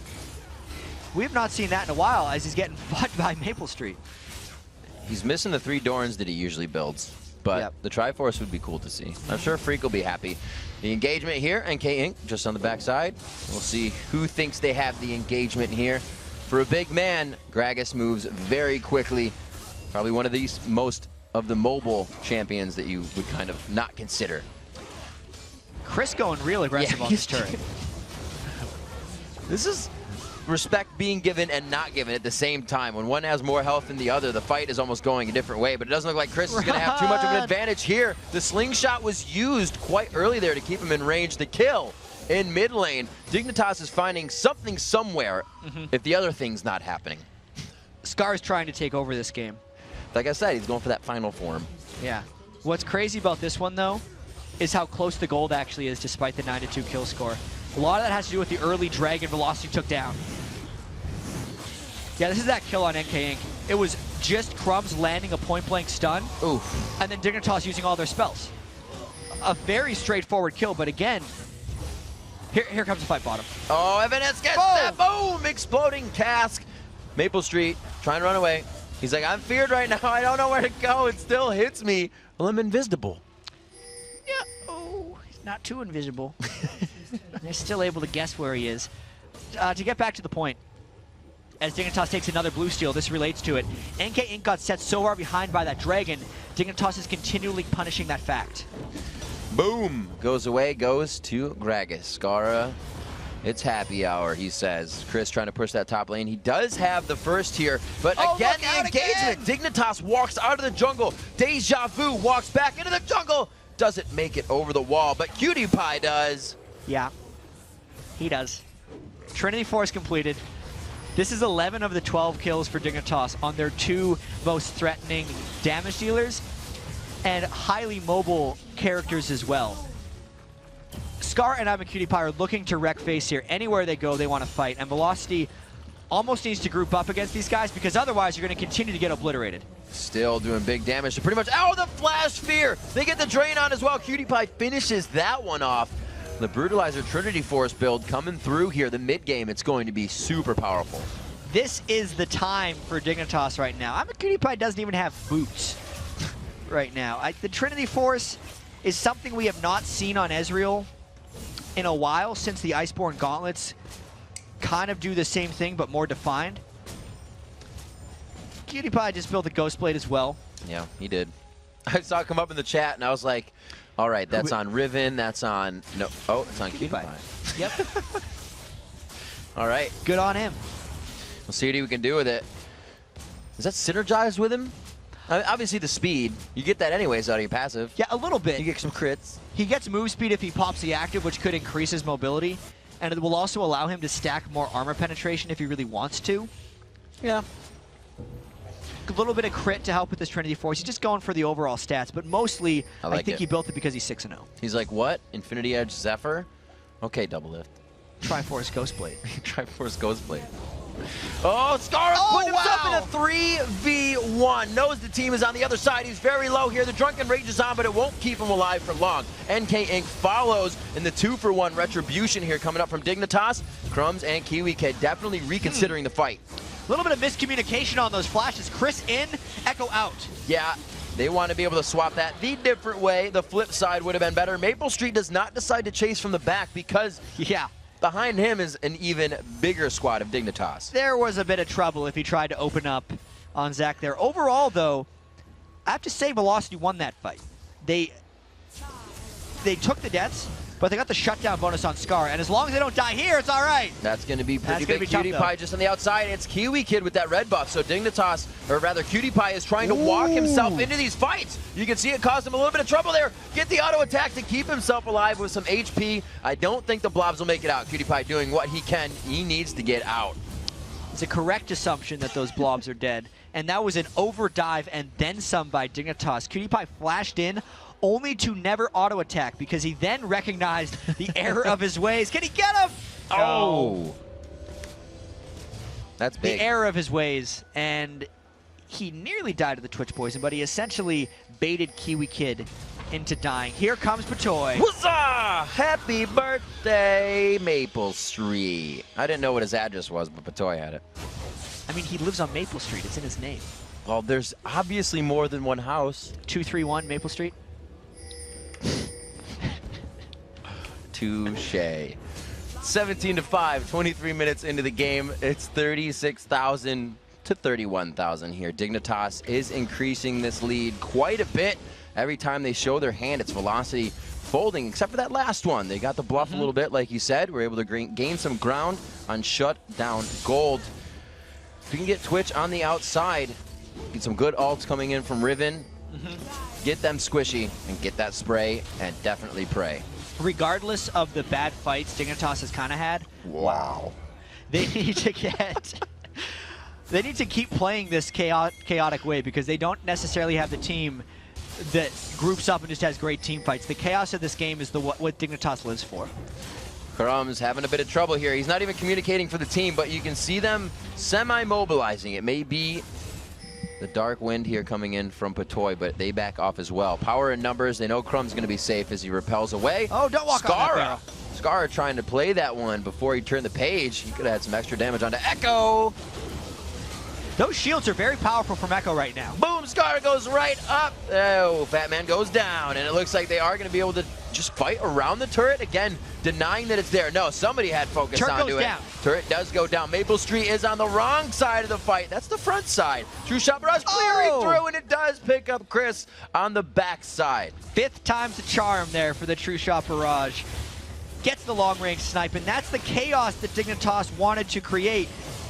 We have not seen that in a while as he's getting fought by Maple Street. He's missing the 3 Dorns that he usually builds, but the Triforce would be cool to see. I'm sure Freak will be happy. The engagement here, NKink just on the backside. We'll see who thinks they have the engagement here. For a big man, Gragas moves very quickly. Probably one of these most of the mobile champions that you would kind of not consider. Chris going real aggressive on this turret. This is respect being given and not given at the same time. When one has more health than the other, the fight is almost going a different way, but it doesn't look like Chris is going to have too much of an advantage here. The slingshot was used quite early there to keep him in range. The kill in mid lane. Dignitas is finding something somewhere if the other thing's not happening. Scar's trying to take over this game. Like I said, he's going for that final form. Yeah. What's crazy about this one, though, is how close the gold actually is despite the 9-2 kill score. A lot of that has to do with the early dragon velocity took down. Yeah, this is that kill on NK Inc. It was just Crumbs landing a point-blank stun, Oof. and then Dignitas using all their spells. A very straightforward kill, but again, here comes the fight bottom. Oh, Evanes gets that. Boom! Exploding cask. Maple Street trying to run away. He's like, I'm feared right now. I don't know where to go. It still hits me. Well, I'm invisible. Yeah. Oh, he's not too invisible. They're still able to guess where he is. To get back to the point, as Dignitas takes another blue steal, this relates to it. NK Inc. got set so far behind by that dragon, Dignitas is continually punishing that fact. Boom! Goes away, goes to Gragas. Scara, it's happy hour, he says. Chris trying to push that top lane. He does have the first here, but again, the engagement. Dignitas walks out of the jungle. Deja Vu walks back into the jungle. Doesn't make it over the wall, but Cutie Pie does. Yeah, he does. Trinity Force completed. This is 11 of the 12 kills for Dignitas on their 2 most threatening damage dealers and highly mobile characters as well. Scar and I'm a Cutie Pie are looking to wreck face here. Anywhere they go, they want to fight. And Velocity almost needs to group up against these guys because otherwise you're going to continue to get obliterated. Still doing big damage to pretty much, oh, the Flash Sphere! They get the drain on as well. Cutie Pie finishes that one off. The Brutalizer Trinity Force build coming through here. The mid game, it's going to be super powerful. This is the time for Dignitas right now. I'm a Cutie Pie doesn't even have boots right now. The Trinity Force is something we have not seen on Ezreal in a while since the Iceborne Gauntlets kind of do the same thing but more defined. Cutie Pie just built a Ghost Blade as well. Yeah, he did. I saw it come up in the chat and I was like, all right, that's on Riven, that's on, no, oh, it's on Cutie Pie. Yep. All right. Good on him. We'll see what we can do with it. Is that synergized with him? I mean, obviously the speed, you get that anyways out of your passive. Yeah, a little bit. You get some crits. He gets move speed if he pops the active, which could increase his mobility, and it will also allow him to stack more armor penetration if he really wants to. Yeah. A little bit of crit to help with this Trinity Force. He's just going for the overall stats, but mostly I think he built it because he's 6-0. He's like, what? Infinity Edge Zephyr? Okay, double lift. Triforce Ghostblade. Triforce Ghostblade. Oh, Scar putting himself in a 3v1. Knows the team is on the other side. He's very low here. The Drunken Rage is on, but it won't keep him alive for long. NK Inc. follows in the 2-for-1 retribution here coming up from Dignitas. Crumbs and Kiwi Kid definitely reconsidering the fight. A little bit of miscommunication on those flashes. Chris in, Echo out. Yeah, they want to be able to swap that the different way. The flip side would have been better. Maple Street does not decide to chase from the back because behind him is an even bigger squad of Dignitas. There was a bit of trouble if he tried to open up on Zach there. Overall, though, I have to say Velocity won that fight. They took the deaths, but they got the shutdown bonus on Scar, and as long as they don't die here, it's all right. That's going to be pretty big. Cutie Pie just on the outside. It's Kiwi Kid with that red buff, so Dignitas, or rather Cutie Pie, is trying to walk himself into these fights. You can see it caused him a little bit of trouble there. Get the auto attack to keep himself alive with some HP. I don't think the blobs will make it out. Cutie Pie doing what he can. He needs to get out. It's a correct assumption that those blobs are dead, and that was an overdive and then some by Dignitas. Cutie Pie flashed in, only to never auto attack because he then recognized the error of his ways. Can he get him? Oh. That's big. The error of his ways, and he nearly died of the Twitch poison, but he essentially baited Kiwi Kid into dying. Here comes Patoy. Huzzah! Happy birthday, Maple Street. I didn't know what his address was, but Patoy had it. I mean, he lives on Maple Street. It's in his name. Well, there's obviously more than one house. 231 Maple Street. Touché. 17-5, 23 minutes into the game. It's 36,000 to 31,000 here. Dignitas is increasing this lead quite a bit. Every time they show their hand, it's Velocity folding, except for that last one. They got the bluff a little bit, like you said. We're able to gain some ground on Shutdown Gold. If we can get Twitch on the outside, get some good ults coming in from Riven, get them squishy, and get that spray, and definitely pray. Regardless of the bad fights Dignitas has kind of had, wow, they need to get They need to keep playing this chaotic way because they don't necessarily have the team that groups up and just has great team fights. The chaos of this game is what Dignitas lives for. Crumb's having a bit of trouble here. He's not even communicating for the team, but you can see them semi-mobilizing. It may be the dark wind here coming in from Patoy, but they back off as well. Power in numbers. They know Crumb's going to be safe as he repels away. Oh, don't walk on that barrel. Scar trying to play that one before he turned the page. He could have had some extra damage onto Echo. Those shields are very powerful from Echo right now. Boom, Scar goes right up. Oh, Fat Man goes down, and it looks like they are going to be able to just fight around the turret. Again, denying that it's there. No, somebody had focus onto it. Down. Turret does go down. Maple Street is on the wrong side of the fight. That's the front side. True Shot Barrage clearing through, and it does pick up Chris on the back side. 5th time's the charm there for the True Shot Barrage. Gets the long-range snipe, and that's the chaos that Dignitas wanted to create.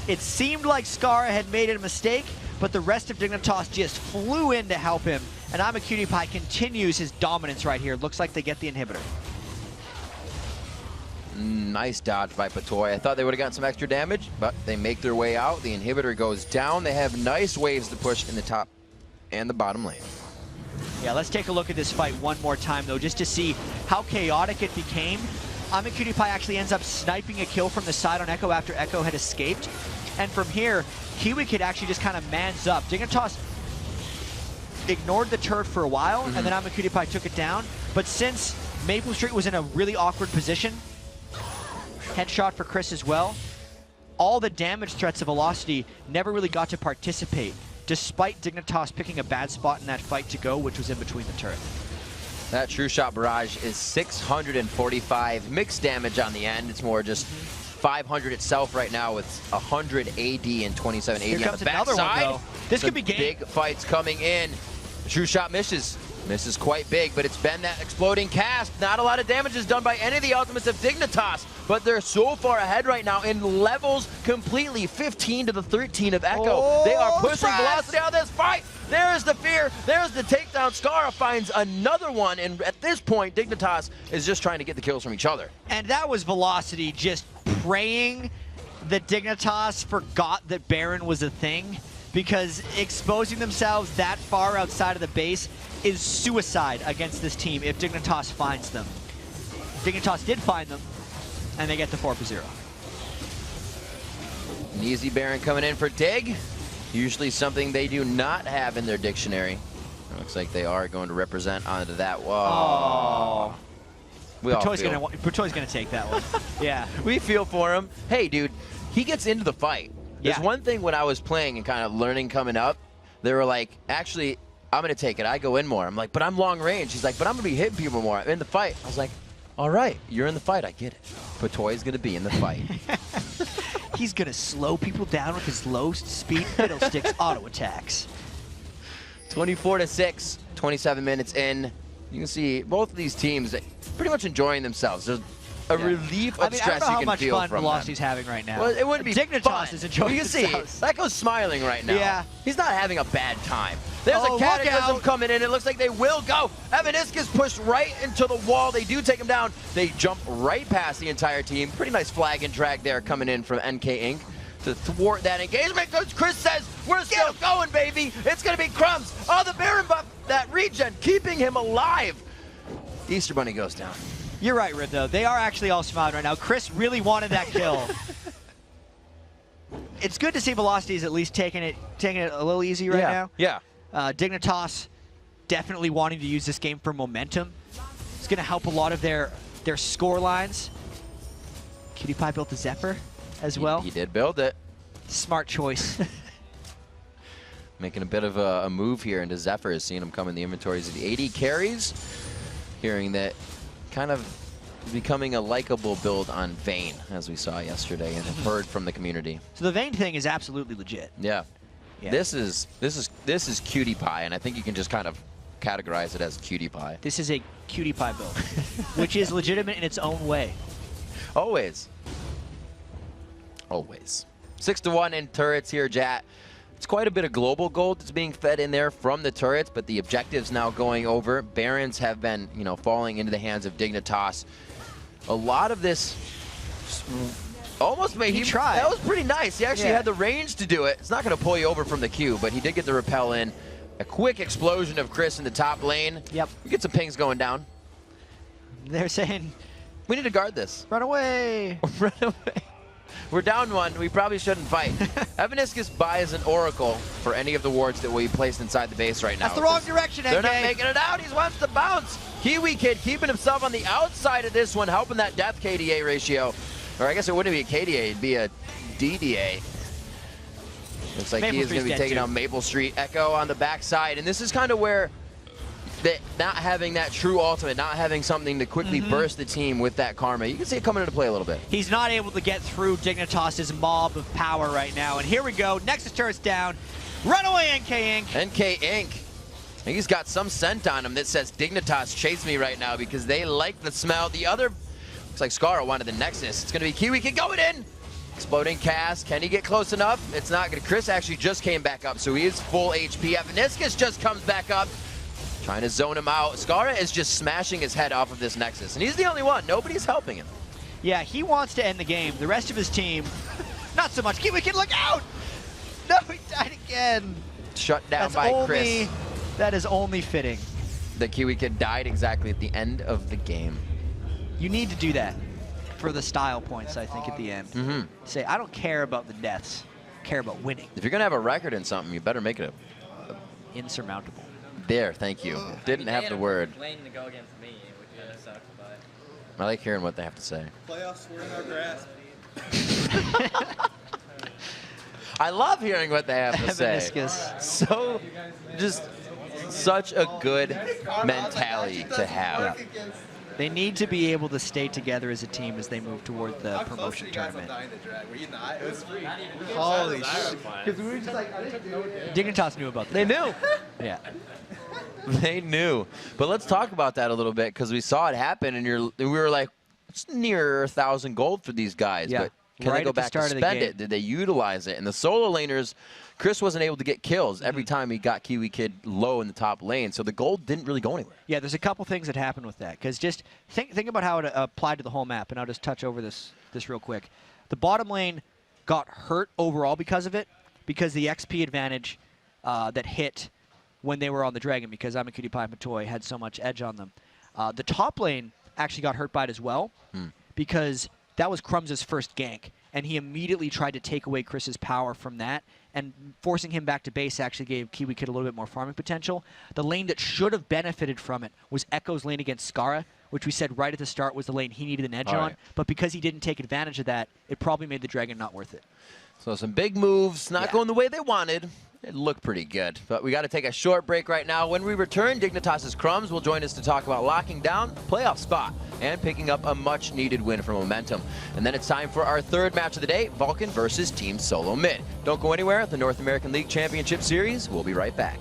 It seemed like Scar had made a mistake, but the rest of Dignitas just flew in to help him. And I'mACutiePie continues his dominance right here. Looks like they get the inhibitor. Nice dodge by Patoy. I thought they would have gotten some extra damage, but they make their way out. The inhibitor goes down. They have nice waves to push in the top and the bottom lane. Yeah, let's take a look at this fight one more time, though, just to see how chaotic it became. I'mACutiePie actually ends up sniping a kill from the side on Echo after Echo had escaped. And from here, Kiwi Kid actually just kind of mans up. Dignitas ignored the turret for a while, and then I'mACutiePie took it down. But since Maple Street was in a really awkward position, headshot for Chris as well, all the damage threats of Velocity never really got to participate, despite Dignitas picking a bad spot in that fight to go, which was in between the turret. That True Shot Barrage is 645 mixed damage on the end. It's more just 500 itself right now with 100 AD and 27 AD Here on comes the back another side. one, though. This could be game. Big fights coming in. True Shot misses. Misses quite big, but it's been that exploding cast. Not a lot of damage is done by any of the ultimates of Dignitas, but they're so far ahead right now in levels completely. 15 to the 13 of Echo. Oh, they are pushing Stress. Velocity out of this fight. There's the fear. There's the takedown. Scar finds another one, and at this point, Dignitas is just trying to get the kills from each other. And that was Velocity just praying that Dignitas forgot that Baron was a thing, because exposing themselves that far outside of the base is suicide against this team if Dignitas finds them. Dignitas did find them, and they get the 4-0. An easy Baron coming in for Dig. Usually something they do not have in their dictionary. It looks like they are going to represent onto that. Whoa. We all feel. Patoy's gonna take that one. Yeah. We feel for him. Hey, dude, he gets into the fight. There's Yeah. one thing when I was playing and kind of learning coming up, they were like, actually, I'm going to take it. I go in more. I'm like, but I'm long range. He's like, but I'm going to be hitting people more. I'm in the fight. I was like, all right, you're in the fight. I get it. Patoy's going to be in the fight. He's gonna slow people down with his low speed fiddlesticks auto attacks. 24-6, 27 minutes in. You can see both of these teams pretty much enjoying themselves. There's a relief of stress you can feel how much fun from Velocity's them. having right now. Well, it wouldn't be Dignitas fun. is enjoying You can see, themselves. Echo's smiling right now. Yeah. He's not having a bad time. There's Oh, a look cataclysm out. coming in. It looks like they will go. Evaniscus pushed right into the wall. They do take him down. They jump right past the entire team. Pretty nice flag and drag there coming in from NK Inc. to thwart that engagement. Because Chris says, we're still going, baby. It's going to be Crumbs. Oh, the Baron buff, that regen, keeping him alive. Easter Bunny goes down. You're right, Rib, though. They are actually all smiling right now. Chris really wanted that kill. It's good to see Velocity's at least taking it a little easy right now. Yeah. Dignitas definitely wanting to use this game for momentum. It's going to help a lot of their score lines. CutiePie built the Zephyr as well. He did build it. Smart choice. Making a bit of a move here into Zephyr, seeing him come in the inventories of the AD carries. Hearing that kind of becoming a likable build on Vayne, as we saw yesterday and have heard from the community. So the Vayne thing is absolutely legit. Yeah. Yeah. This is CutiePie, and I think you can just kind of categorize it as CutiePie. This is a CutiePie build, which is legitimate in its own way. Always. Always. 6-1 in turrets here, Jat. It's quite a bit of global gold that's being fed in there from the turrets, but the objectives now going over. Barons have been, falling into the hands of Dignitas. A lot of this Almost made He tried. That was pretty nice. He actually had the range to do it. It's not going to pull you over from the queue, but he did get the repel in. A quick explosion of Chris in the top lane. Yep. We get some pings going down. They're saying, we need to guard this. run away. Run away. We're down one. We probably shouldn't fight. Evaniscus buys an oracle for any of the wards that will be placed inside the base right now. That's the wrong direction, They're NK. not making it out. He wants to bounce. Kiwi Kid keeping himself on the outside of this one, helping that death KDA ratio. Or I guess it wouldn't be a KDA, it'd be a DDA. Looks like he is going to be taking out Maple Street. Echo on the backside. And this is kind of where not having that true ultimate, not having something to quickly burst the team with that karma, you can see it coming into play a little bit. He's not able to get through Dignitas' mob of power right now. And here we go. Nexus turret's down. Run away, NK Inc. NK Inc. I think he's got some scent on him that says Dignitas chase me right now because they like the smell. The other, looks like Scarra wanted the Nexus. It's going to be Kiwi Kid going in. Exploding cast. Can he get close enough? It's not good. Chris actually just came back up, so he is full HP. Evaniscus just comes back up. Trying to zone him out. Scarra is just smashing his head off of this Nexus, and he's the only one. Nobody's helping him. Yeah, he wants to end the game. The rest of his team, not so much. Kiwi Kid, look out! No, he died again. Shut down by Chris. That is only fitting. The Kiwi Kid died exactly at the end of the game. You need to do that for the style points, I think, at the end. Say, I don't care about the deaths. I care about winning. If you're going to have a record in something, you better make it Insurmountable. There, thank you. Didn't have the word. Lane to go against me, which kind of sucks, but I like hearing what they have to say. Playoffs were in our grasp. I love hearing what they have to say. Evaniscus. So, just such a good mentality to have. They need to be able to stay together as a team as they move toward the promotion tournament. Were you not? It was free. Holy shit. Because we were just like, I didn't know that. Dignitas knew about that. They knew. Yeah. They knew. But let's talk about that a little bit because we saw it happen and we were like, it's near 1,000 gold for these guys. Yeah. But can they go back to spend it? Did they utilize it? And the solo laners, Chris wasn't able to get kills every time he got Kiwi Kid low in the top lane, so the gold didn't really go anywhere. Yeah, there's a couple things that happened with that. Because just think about how it applied to the whole map, and I'll just touch over this real quick. The bottom lane got hurt overall because of it, because the XP advantage that hit when they were on the Dragon, because I'm a Cutie Pie Matoy, had so much edge on them. The top lane actually got hurt by it as well, because that was Crumbs' first gank, and he immediately tried to take away Chris's power from that, and forcing him back to base actually gave Kiwi Kid a little bit more farming potential. The lane that should have benefited from it was Echo's lane against Scarra, which we said right at the start was the lane he needed an edge on, but because he didn't take advantage of that, it probably made the Dragon not worth it. So some big moves, not going the way they wanted. It looked pretty good, but we got to take a short break right now. When we return, Dignitas' Crumbs will join us to talk about locking down playoff spot and picking up a much-needed win for momentum. And then it's time for our third match of the day, Vulcan versus Team Solo Mid. Don't go anywhere. The North American League Championship Series. We'll be right back.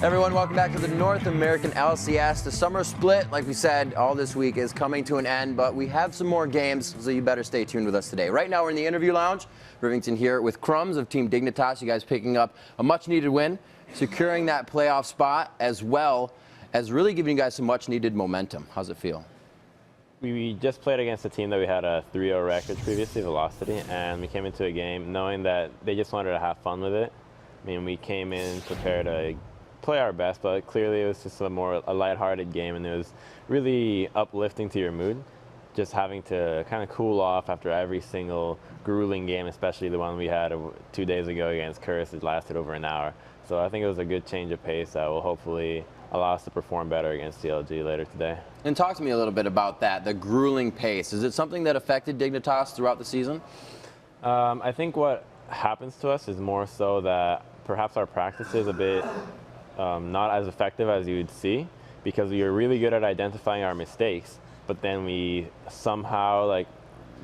Everyone, welcome back to the North American LCS. The summer split, like we said, all this week is coming to an end, but we have some more games, so you better stay tuned with us today. Right now, we're in the interview lounge. Rivington here with Crumbs of Team Dignitas. You guys picking up a much-needed win, securing that playoff spot, as well as really giving you guys some much-needed momentum. How's it feel? We just played against a team that we had a 3-0 record previously, Velocity, and we came into a game knowing that they just wanted to have fun with it. I mean, we came in prepared to play our best, but clearly it was just a lighthearted game, and it was really uplifting to your mood. Just having to kind of cool off after every single grueling game, especially the one we had 2 days ago against Curse. It lasted over an hour. So I think it was a good change of pace that will hopefully allow us to perform better against CLG later today. And talk to me a little bit about that, the grueling pace. Is it something that affected Dignitas throughout the season? I think what happens to us is more so that perhaps our practice is a bit not as effective as you would see, because we are really good at identifying our mistakes, but then we somehow,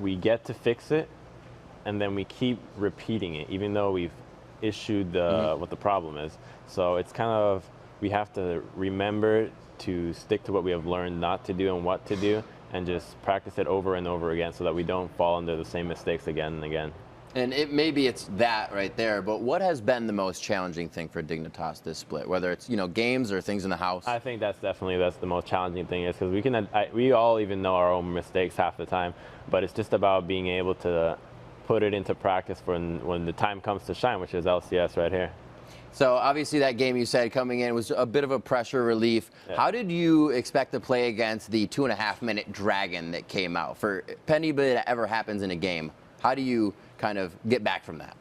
we get to fix it, and then we keep repeating it, even though we've issued what the problem is. So it's kind of, we have to remember to stick to what we have learned not to do and what to do, and just practice it over and over again so that we don't fall into the same mistakes again and again. And maybe it's that right there, but what has been the most challenging thing for Dignitas this split? Whether it's games or things in the house. I think that's the most challenging thing is because we all even know our own mistakes half the time, but it's just about being able to put it into practice when the time comes to shine, which is LCS right here. So obviously that game you said coming in was a bit of a pressure relief. Yeah. How did you expect to play against the 2.5-minute dragon that came out? For anybody that ever happens in a game, how do you kind of get back from that?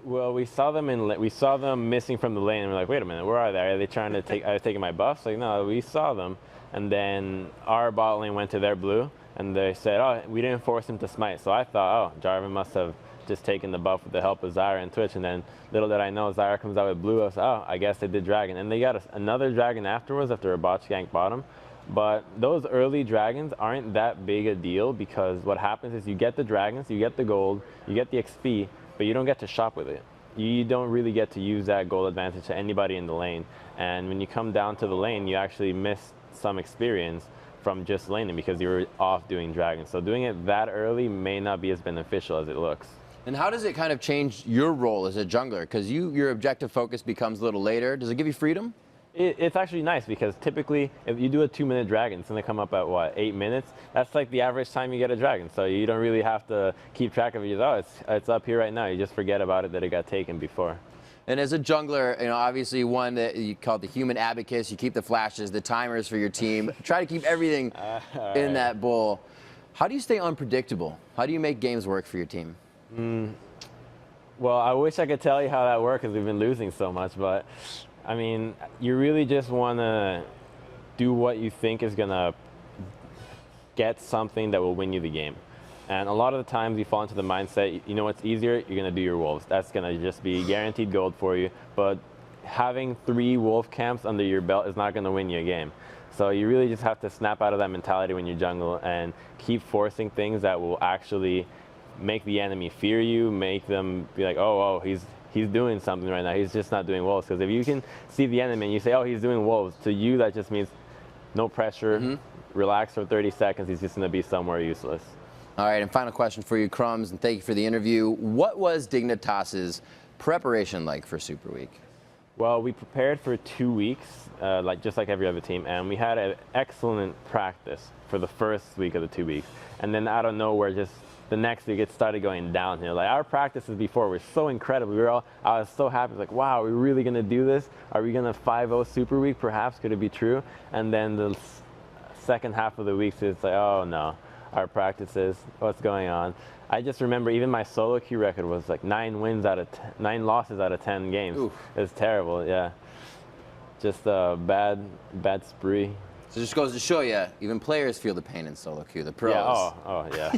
Well, we saw them missing from the lane, and we're like, wait a minute, where are they? Are they trying to take? Are they taking my buffs? Like, no, we saw them, and then our bot lane went to their blue, and they said, oh, we didn't force him to smite. So I thought, oh, Jarvan must have just taken the buff with the help of Zyra and Twitch, and then little did I know, Zyra comes out with blue. I was, oh, I guess they did dragon, and they got another dragon afterwards after a bot gank bottom. But those early dragons aren't that big a deal because what happens is you get the dragons, you get the gold, you get the XP, but you don't get to shop with it. You don't really get to use that gold advantage to anybody in the lane. And when you come down to the lane, you actually miss some experience from just laning because you were off doing dragons. So doing it that early may not be as beneficial as it looks. And how does it kind of change your role as a jungler? Because your objective focus becomes a little later. Does it give you freedom? It's actually nice because typically if you do a 2-minute dragon, it's going to come up at what, 8 minutes? That's like the average time you get a dragon. So you don't really have to keep track of it. You just, oh, it's up here right now. You just forget about it that it got taken before. And as a jungler, obviously one that you call the human abacus, you keep the flashes, the timers for your team, try to keep everything in that bowl. How do you stay unpredictable? How do you make games work for your team? Well, I wish I could tell you how that works because we've been losing so much, but I mean, you really just want to do what you think is going to get something that will win you the game. And a lot of the times you fall into the mindset, you know what's easier? You're going to do your wolves. That's going to just be guaranteed gold for you. But having 3 wolf camps under your belt is not going to win you a game. So you really just have to snap out of that mentality when you jungle and keep forcing things that will actually make the enemy fear you, make them be like, oh, he's doing something right now. He's just not doing wolves. Because if you can see the enemy and you say, oh, he's doing wolves, to you that just means no pressure, relax for 30 seconds. He's just going to be somewhere useless. All right, and final question for you, Crumbs, and thank you for the interview. What was Dignitas's preparation like for Super Week? Well, we prepared for 2 weeks, just like every other team, and we had an excellent practice for the first week of the 2 weeks. And then out of nowhere, just the next week it started going downhill. Like our practices before were so incredible. I was so happy. Like, wow, are we really gonna do this? Are we gonna 5-0 Super Week? Perhaps could it be true? And then the second half of the week, it's like, oh no, our practices, what's going on? I just remember even my solo queue record was like 9 losses out of 10 games. Oof. It was terrible. Yeah, just a bad spree. So it just goes to show you, even players feel the pain in solo queue, the pros. Yeah, oh yeah.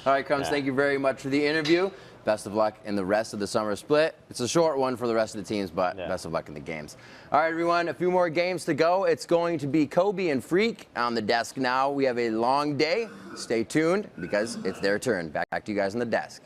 All right, Crumbs, thank you very much for the interview. Best of luck in the rest of the summer split. It's a short one for the rest of the teams, but best of luck in the games. All right, everyone, a few more games to go. It's going to be Kobe and Freak on the desk now. We have a long day. Stay tuned because it's their turn. Back to you guys on the desk.